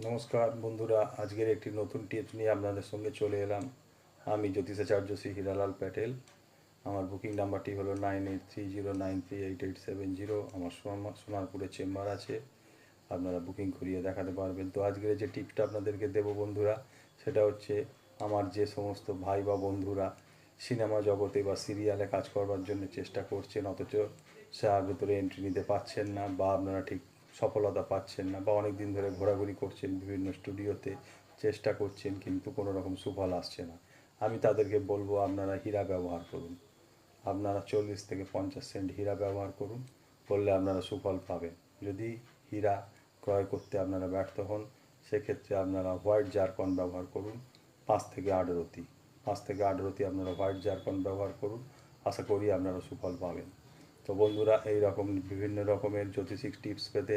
নমস্কার বন্ধুরা, আজকের একটি নতুন টিপস নিয়ে আপনাদের সঙ্গে চলে এলাম। আমি জ্যোতিষাচার্য শ্রী হীরালাল প্যাটেল। আমার বুকিং নাম্বারটি হলো 9830938870। আমার সোনারপুরে চেম্বার আছে, আপনারা বুকিং করিয়ে দেখাতে পারবেন। তো আজকের যে টিপসটা আপনাদেরকে দেবো বন্ধুরা, সেটা হচ্ছে আমার যে সমস্ত ভাই বা বন্ধুরা সিনেমা জগতে বা সিরিয়ালে কাজ করবার জন্য চেষ্টা করছেন, অথচ তার ভেতরে এন্ট্রি নিতে পারছেন না, বা আপনারা ঠিক সফলতা পাচ্ছেন না, বা অনেক দিন ধরে ঘোরাঘুরি করছেন, বিভিন্ন স্টুডিওতে চেষ্টা করছেন, কিন্তু কোনো রকম সুফল আসছে না। আমি তাদেরকে বলবো, আপনারা হীরা ব্যবহার করুন। আপনারা 40 থেকে 50 সেন্ট হীরা ব্যবহার করুন, করলে আপনারা সুফল পাবেন। যদি হীরা ক্রয় করতে আপনারা ব্যর্থ হন, সেক্ষেত্রে আপনারা হোয়াইট জারকন ব্যবহার করুন। 5 থেকে 8 রতি 5 থেকে 8 রতি আপনারা হোয়াইট জারকন ব্যবহার করুন, আশা করি আপনারা সুফল পাবেন। তো বন্ধুরা, এই রকম বিভিন্ন রকমের জ্যোতিষিক টিপস পেতে